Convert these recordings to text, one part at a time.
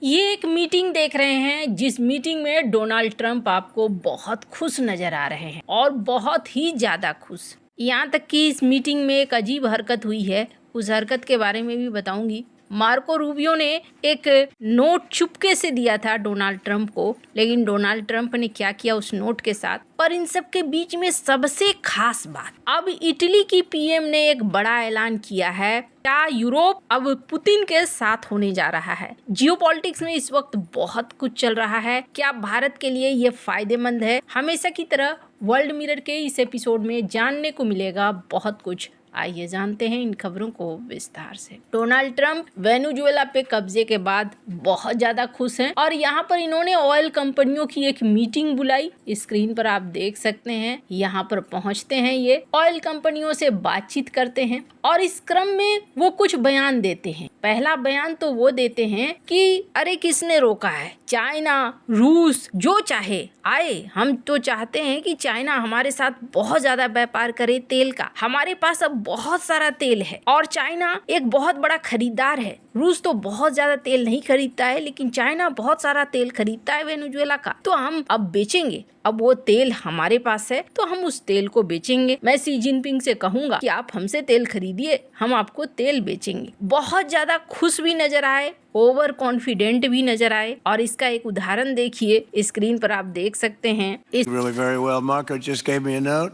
ये एक मीटिंग देख रहे हैं जिस मीटिंग में डोनाल्ड ट्रंप आपको बहुत खुश नजर आ रहे हैं और बहुत ही ज्यादा खुश। यहाँ तक कि इस मीटिंग में एक अजीब हरकत हुई है, उस हरकत के बारे में भी बताऊंगी। मार्को रूबियो ने एक नोट चुपके से दिया था डोनाल्ड ट्रंप को, लेकिन डोनाल्ड ट्रंप ने क्या किया उस नोट के साथ। पर इन सब के बीच में सबसे खास बात, अब इटली की पीएम ने एक बड़ा ऐलान किया है। क्या यूरोप अब पुतिन के साथ होने जा रहा है? जियोपॉलिटिक्स में इस वक्त बहुत कुछ चल रहा है। क्या भारत के लिए ये फायदेमंद है? हमेशा की तरह वर्ल्ड मिरर के इस एपिसोड में जानने को मिलेगा बहुत कुछ। आइए जानते हैं इन खबरों को विस्तार से। डोनाल्ड ट्रंप वेनेजुएला पे कब्जे के बाद बहुत ज्यादा खुश हैं और यहाँ पर इन्होंने ऑयल कंपनियों की एक मीटिंग बुलाई। स्क्रीन पर आप देख सकते हैं, यहाँ पर पहुँचते हैं, ये ऑयल कंपनियों से बातचीत करते हैं और इस क्रम में वो कुछ बयान देते हैं। पहला बयान तो वो देते हैं कि अरे किसने रोका है, चाइना, रूस जो चाहे आए, हम तो चाहते हैं कि चाइना हमारे साथ बहुत ज्यादा व्यापार करे तेल का। हमारे पास अब बहुत सारा तेल है और चाइना एक बहुत बड़ा खरीदार है। रूस तो बहुत ज्यादा तेल नहीं खरीदता है, लेकिन चाइना बहुत सारा तेल खरीदता है वेनेजुएला का, तो हम अब बेचेंगे। अब वो तेल हमारे पास है तो हम उस तेल को बेचेंगे। मैं शी जिनपिंग से कहूंगा कि आप हमसे तेल खरीदिए, हम आपको तेल बेचेंगे। बहुत ज्यादा खुश भी नजर आए, ओवर कॉन्फिडेंट भी नजर आए और इसका एक उदाहरण देखिए, स्क्रीन पर आप देख सकते हैं। Really very well. Marco just gave me a note.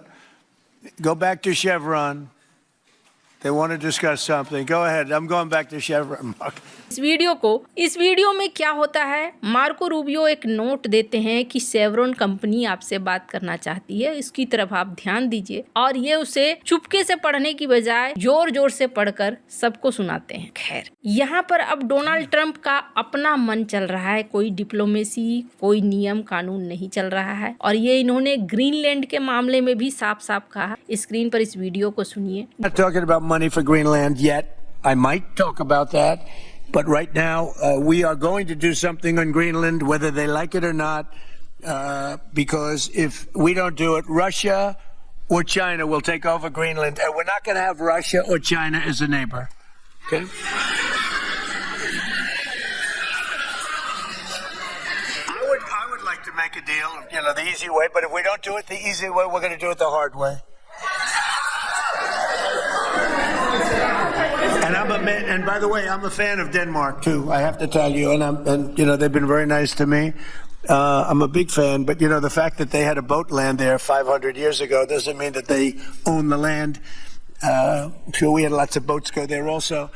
Go back to Chevron. They want to discuss something. Go ahead. I'm going back to Chevron. इस वीडियो में क्या होता है, मार्को रूबियो एक नोट देते हैं कि शेवरॉन कंपनी आपसे बात करना चाहती है, इसकी तरफ आप ध्यान दीजिए। और ये उसे चुपके से पढ़ने की बजाय जोर जोर से पढ़कर सबको सुनाते हैं। खैर, यहाँ पर अब डोनाल्ड ट्रंप का अपना मन चल रहा है, कोई डिप्लोमेसी, कोई नियम कानून नहीं चल रहा है। और ये इन्होंने ग्रीनलैंड के मामले में भी साफ साफ कहा। स्क्रीन पर इस वीडियो को सुनिए। Not talking about money for Greenland yet. I might talk about that. But right now, we are going to do something on Greenland, whether they like it or not, because if we don't do it, Russia or China will take over Greenland, and we're not going to have Russia or China as a neighbor. Okay? I would like to make a deal, the easy way, but if we don't do it the easy way, we're going to do it the hard way. And by the way, I'm a fan of Denmark too. I have to tell you, and they've been very nice to me. I'm a big fan, but the fact that they had a boat land there 500 years ago doesn't mean that they own the land. Sure, we had lots of boats go there also.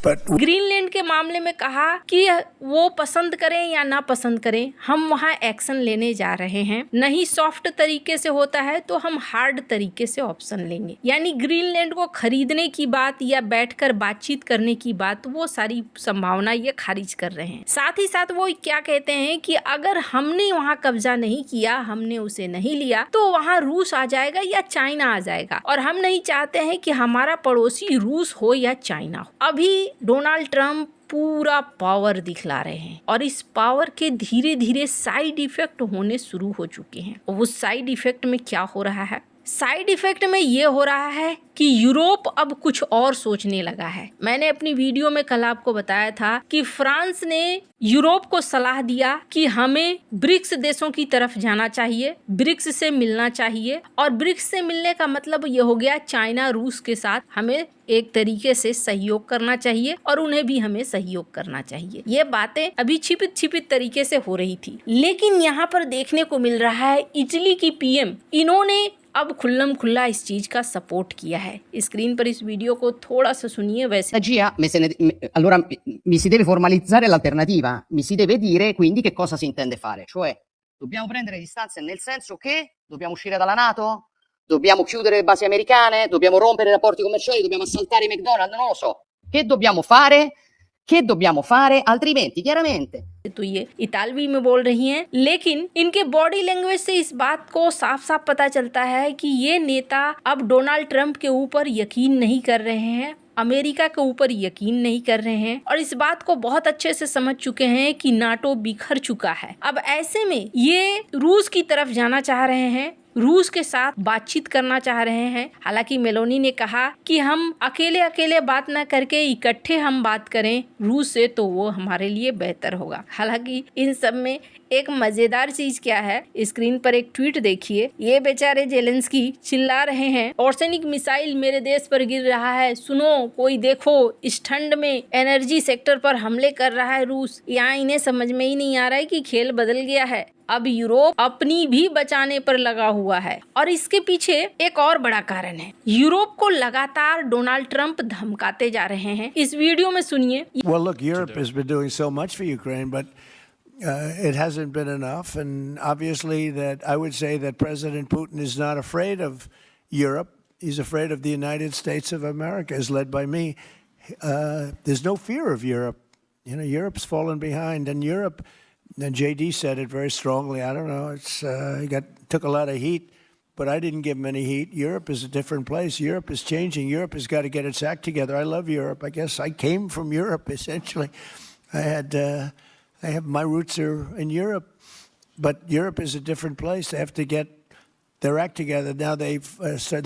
Greenland के मामले में कहा कि वो पसंद करें या ना पसंद करें, हम वहाँ एक्शन लेने जा रहे हैं। नहीं सॉफ्ट तरीके से होता है तो हम हार्ड तरीके से ऑप्शन लेंगे। यानी ग्रीनलैंड को खरीदने की बात या बैठकर बातचीत करने की बात, वो सारी संभावना ये खारिज कर रहे हैं। साथ ही साथ वो क्या कहते हैं कि अगर हमने वहाँ कब्जा नहीं किया, हमने उसे नहीं लिया, तो वहाँ रूस आ जाएगा या चाइना आ जाएगा, और हम नहीं चाहते हैं कि हमारा पड़ोसी रूस हो या चाइना हो। अभी डोनाल्ड ट्रंप पूरा पावर दिखला रहे हैं और इस पावर के धीरे धीरे साइड इफेक्ट होने शुरू हो चुके हैं। उस साइड इफेक्ट में क्या हो रहा है? साइड इफेक्ट में ये हो रहा है कि यूरोप अब कुछ और सोचने लगा है। मैंने अपनी वीडियो में कल आपको बताया था कि फ्रांस ने यूरोप को सलाह दिया कि हमें ब्रिक्स देशों की तरफ जाना चाहिए, ब्रिक्स से मिलना चाहिए। और ब्रिक्स से मिलने का मतलब ये हो गया चाइना, रूस के साथ हमें एक तरीके से सहयोग करना चाहिए और उन्हें भी हमें सहयोग करना चाहिए। ये बातें अभी छिपित छिपित तरीके से हो रही थी, लेकिन यहाँ पर देखने को मिल रहा है इटली की पीएम, इन्होंने अब खुल्लम खुल्ला इस चीज का सपोर्ट किया है। स्क्रीन पर इस वीडियो को थोड़ा सा सुनिए। वैसे allora mi si deve formalizzare l'alternativa, mi si deve dire quindi che cosa si intende fare, cioè dobbiamo prendere distanze nel senso che dobbiamo uscire dalla NATO, dobbiamo chiudere le basi americane, dobbiamo rompere i rapporti commerciali, dobbiamo assaltare i McDonald's, non lo so. Che dobbiamo fare? Che dobbiamo fare? Altrimenti chiaramente तो ये इतालवी में बोल रही हैं, लेकिन इनके body language से इस बात को साफ साफ पता चलता है कि ये नेता अब डोनाल्ड ट्रंप के ऊपर यकीन नहीं कर रहे हैं, अमेरिका के ऊपर यकीन नहीं कर रहे हैं और इस बात को बहुत अच्छे से समझ चुके हैं कि नाटो बिखर चुका है। अब ऐसे में ये रूस की तरफ जाना चाह रहे हैं रूस के साथ बातचीत करना चाह रहे हैं। हालांकि मेलोनी ने कहा कि हम अकेले अकेले बात न करके इकट्ठे हम बात करें रूस से तो वो हमारे लिए बेहतर होगा। हालांकि इन सब में एक मजेदार चीज क्या है, स्क्रीन पर एक ट्वीट देखिए। ये बेचारे जेलेंस्की चिल्ला रहे हैं, ऑर्सेनिक मिसाइल मेरे देश पर गिर रहा है, सुनो कोई देखो, इस ठंड में एनर्जी सेक्टर पर हमले कर रहा है रूस। यहाँ इन्हें समझ में ही नहीं आ रहा है कि खेल बदल गया है। अब यूरोप अपनी भी बचाने पर लगा हुआ है और इसके पीछे एक और बड़ा कारण है। यूरोप को लगातार डोनाल्ड ट्रंप धमकाते जा रहे हैं। इस वीडियो में सुनिए। Well, look, Europe has been doing so much for Ukraine, but it hasn't been enough. And obviously, that I would say that President Putin is not afraid of Europe. He's afraid of the United States of America, as led by me. There's no fear of Europe. You know, Europe's fallen behind, and Europe. And JD said it very strongly. I don't know. He took a lot of heat, but I didn't give him any heat. Europe is a different place. Europe is changing. Europe has got to get its act together. I love Europe. I guess I came from Europe essentially. I have my roots are in Europe, but Europe is a different place. They have to get their act together. Now they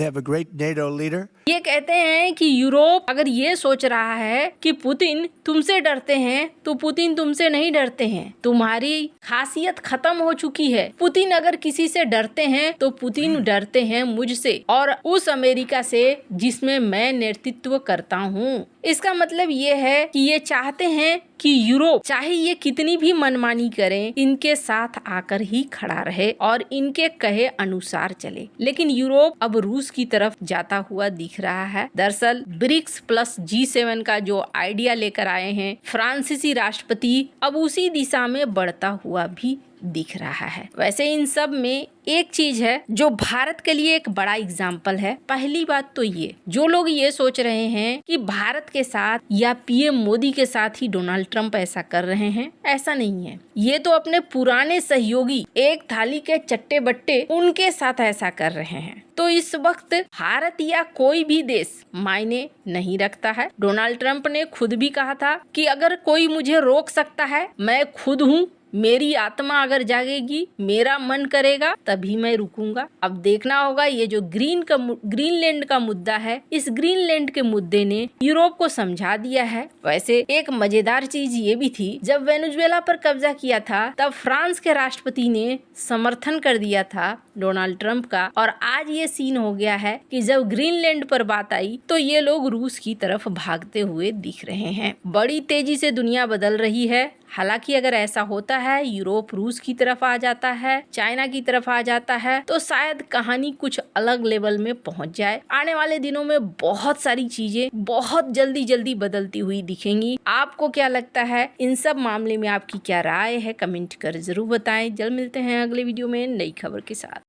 have a great NATO leader. ये कहते हैं कि Europe अगर ये सोच रहा है कि पुतिन तुमसे डरते हैं तो पुतिन तुमसे नहीं डरते हैं, तुम्हारी खासियत खत्म हो चुकी है। पुतिन अगर किसी से डरते हैं तो पुतिन डरते हैं मुझसे और उस अमेरिका से जिसमें मैं नेतृत्व करता हूँ। इसका मतलब ये है कि ये चाहते हैं कि यूरोप चाहे ये कितनी भी मनमानी करें, इनके साथ आकर ही खड़ा रहे और इनके कहे अनुसार चले। लेकिन यूरोप अब रूस की तरफ जाता हुआ दिख रहा है। दरअसल ब्रिक्स प्लस G7 का जो आइडिया लेकर आए हैं फ्रांसीसी राष्ट्रपति, अब उसी दिशा में बढ़ता हुआ भी दिख रहा है। वैसे इन सब में एक चीज है जो भारत के लिए एक बड़ा एग्जाम्पल है। पहली बात तो ये, जो लोग ये सोच रहे हैं कि भारत के साथ या पीएम मोदी के साथ ही डोनाल्ड ट्रंप ऐसा कर रहे हैं, ऐसा नहीं है। ये तो अपने पुराने सहयोगी एक थाली के चट्टे बट्टे उनके साथ ऐसा कर रहे हैं। तो इस वक्त भारत या कोई भी देश मायने नहीं रखता है। डोनाल्ड ट्रंप ने खुद भी कहा था कि अगर कोई मुझे रोक सकता है मैं खुद हूँ, मेरी आत्मा अगर जागेगी, मेरा मन करेगा तभी मैं रुकूंगा। अब देखना होगा ये जो ग्रीनलैंड का मुद्दा है, इस ग्रीनलैंड के मुद्दे ने यूरोप को समझा दिया है। वैसे एक मजेदार चीज ये भी थी, जब वेनेजुएला पर कब्जा किया था तब फ्रांस के राष्ट्रपति ने समर्थन कर दिया था डोनाल्ड ट्रंप का, और आज ये सीन हो गया है कि जब ग्रीनलैंड पर बात आई तो ये लोग रूस की तरफ भागते हुए दिख रहे हैं। बड़ी तेजी से दुनिया बदल रही है। हालांकि अगर ऐसा होता है, यूरोप रूस की तरफ आ जाता है, चाइना की तरफ आ जाता है, तो शायद कहानी कुछ अलग लेवल में पहुंच जाए। आने वाले दिनों में बहुत सारी चीजें बहुत जल्दी बदलती हुई दिखेंगी। आपको क्या लगता है, इन सब मामले में आपकी क्या राय है, कमेंट कर जरूर बताएं। जल्द मिलते हैं अगले वीडियो में नई खबर के साथ।